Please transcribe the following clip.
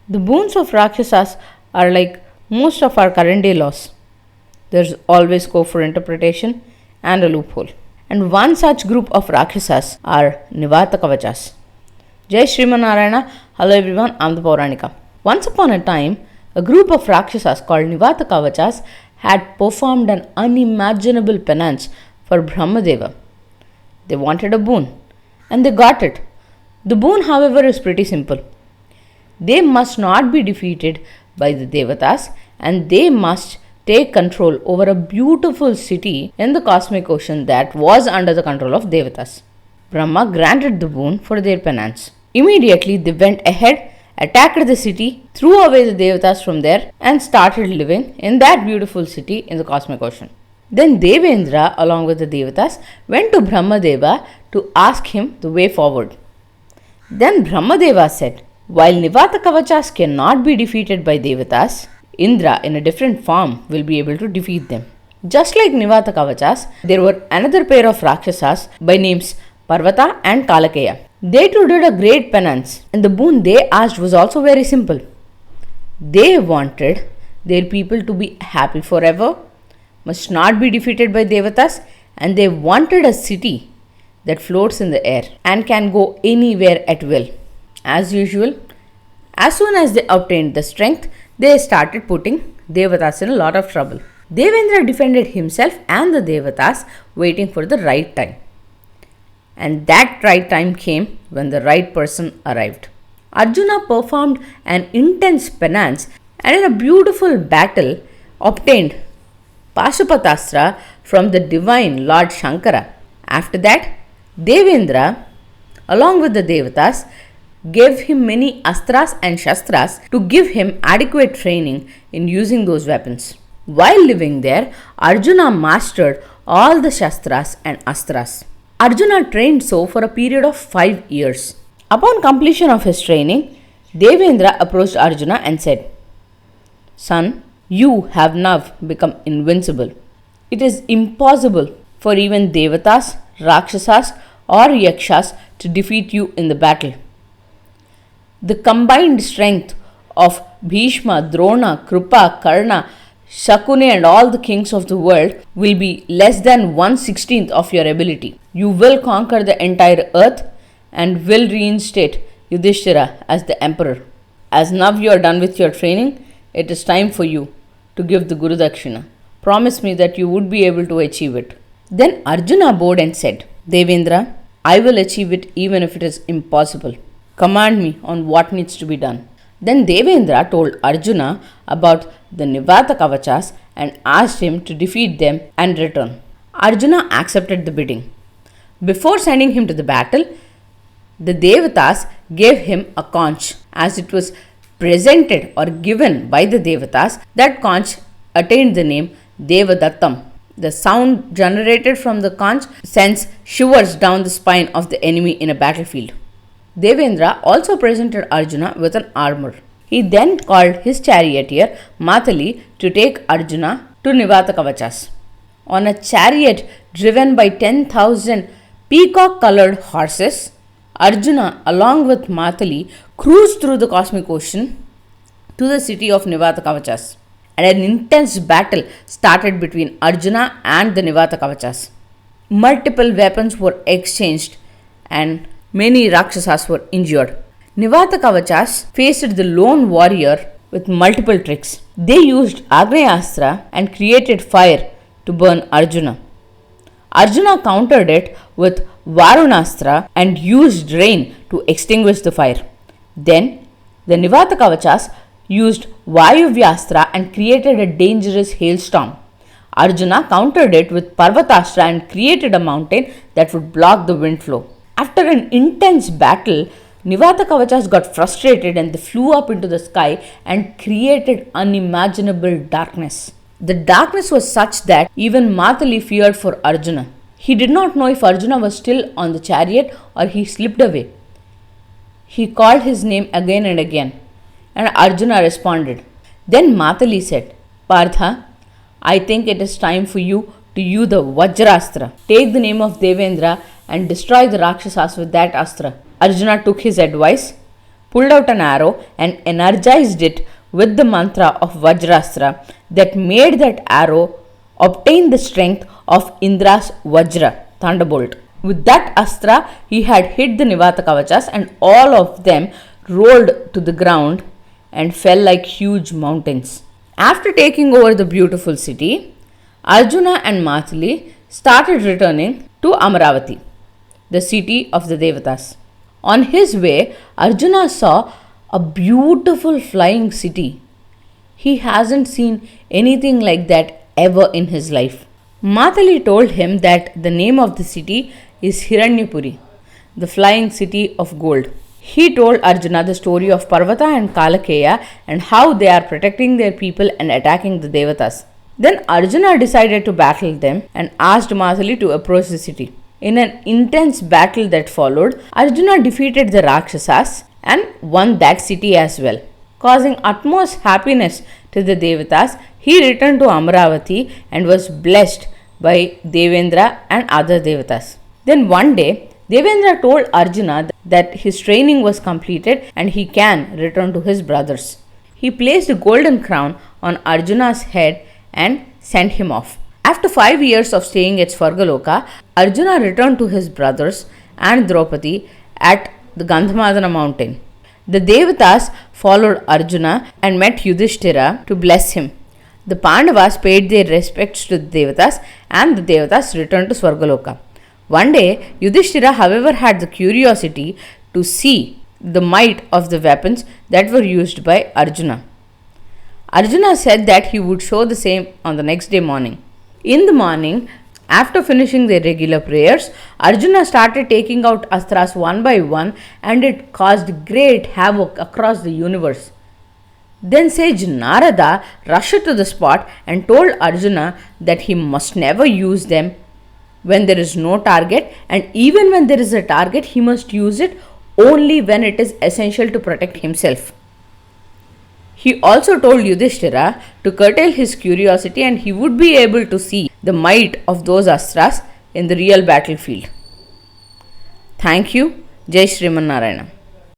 The boons of Rakshasas are like most of our current day laws. There's always scope for interpretation and a loophole. And one such group of Rakshasas are Nivathakavachas. Jai Srimanarayana. Hello everyone, I'm the Pauranika. Once upon a time, a group of Rakshasas called Nivathakavachas had performed an unimaginable penance for Brahmadeva. They wanted a boon, and they got it. The boon, however, is pretty simple. They must not be defeated by the devathas, and they must take control over a beautiful city in the cosmic ocean that was under the control of devathas. Brahma granted the boon for their penance. Immediately they went ahead, attacked the city, threw away the devathas from there, and started living in that beautiful city in the cosmic ocean. Then Devendra, along with the devathas, went to Brahmadeva to ask him the way forward. Then Brahmadeva said, while Nivathakavachas cannot be defeated by devathas, Indra in a different form will be able to defeat them. Just like Nivathakavachas, there were another pair of Rakshasas by names Parvata and Kalakeyas. They too did a great penance, and the boon they asked was also very simple. They wanted their people to be happy forever, must not be defeated by devathas, and they wanted a city that floats in the air and can go anywhere at will. As usual, as soon as they obtained the strength, they started putting devathas in a lot of trouble. Devendra defended himself and the devathas, waiting for the right time. And that right time came when the right person arrived. Arjuna performed an intense penance and in a beautiful battle obtained Pashupatastra from the divine Lord Shankara. After that, Devendra, along with the devathas, gave him many astras and shastras to give him adequate training in using those weapons. While living there, Arjuna mastered all the shastras and astras. Arjuna trained so for a period of 5 years. Upon completion of his training, Devendra approached Arjuna and said, Son, you have now become invincible. It is impossible for even devathas, rakshasas or yakshas to defeat you in the battle. The combined strength of Bhishma, Drona, Krupa, Karna, Shakuni and all the kings of the world will be less than 1/16th of your ability. You will conquer the entire earth and will reinstate Yudhishthira as the emperor. As now you are done with your training, it is time for you to give the Guru Dakshina. Promise me that you would be able to achieve it. Then Arjuna bowed and said, Devendra, I will achieve it even if it is impossible. Command me on what needs to be done. Then Devendra told Arjuna about the Nivathakavachas and asked him to defeat them and return. Arjuna accepted the bidding. Before sending him to the battle, the devathas gave him a conch. As it was presented or given by the devathas, that conch attained the name Devadattam. The sound generated from the conch sends shivers down the spine of the enemy in a battlefield. Devendra also presented Arjuna with an armor. He then called his charioteer Mathali to take Arjuna to Nivathakavachas. On a chariot driven by 10,000 peacock-colored horses, Arjuna along with Mathali cruised through the cosmic ocean to the city of Nivathakavachas. And an intense battle started between Arjuna and the Nivathakavachas. Multiple weapons were exchanged and many Rakshasas were injured. Nivathakavachas faced the lone warrior with multiple tricks. They used Agrayastra and created fire to burn Arjuna. Arjuna countered it with Varunastra and used rain to extinguish the fire. Then the Nivathakavachas used Vayuvyastra and created a dangerous hailstorm. Arjuna countered it with Parvatastra and created a mountain that would block the wind flow. After an intense battle, Nivathakavachas got frustrated and they flew up into the sky and created unimaginable darkness. The darkness was such that even Mathali feared for Arjuna. He did not know if Arjuna was still on the chariot or he slipped away. He called his name again and again, and Arjuna responded. Then Mathali said, Partha, I think it is time for you to use the Vajrastra. Take the name of Devendra and destroy the Rakshasas with that astra. Arjuna took his advice, pulled out an arrow and energized it with the mantra of Vajrastra that made that arrow obtain the strength of Indra's Vajra, thunderbolt. With that astra, he had hit the Nivathakavachas and all of them rolled to the ground and fell like huge mountains. After taking over the beautiful city, Arjuna and Mathili started returning to Amaravati, the city of the devathas. On his way, Arjuna saw a beautiful flying city. He hasn't seen anything like that ever in his life. Mathili told him that the name of the city is Hiranyapuri, the flying city of gold. He told Arjuna the story of Parvata and Kalakeyas and how they are protecting their people and attacking the devathas. Then Arjuna decided to battle them and asked Mathili to approach the city. In an intense battle that followed, Arjuna defeated the Rakshasas and won that city as well. Causing utmost happiness to the devathas, he returned to Amaravati and was blessed by Devendra and other devathas. Then one day, Devendra told Arjuna that his training was completed and he can return to his brothers. He placed a golden crown on Arjuna's head and sent him off. After 5 years of staying at Svargaloka, Arjuna returned to his brothers and Draupadi at the Gandhamadana mountain. The devathas followed Arjuna and met Yudhishthira to bless him. The Pandavas paid their respects to the devathas and the devathas returned to Svargaloka. One day, Yudhishthira, however, had the curiosity to see the might of the weapons that were used by Arjuna. Arjuna said that he would show the same on the next day morning. In the morning, after finishing their regular prayers, Arjuna started taking out astras one by one and it caused great havoc across the universe. Then sage Narada rushed to the spot and told Arjuna that he must never use them when there is no target, and even when there is a target, he must use it only when it is essential to protect himself. He also told Yudhishthira to curtail his curiosity and he would be able to see the might of those astras in the real battlefield. Thank you. Jai Sriman Narayana.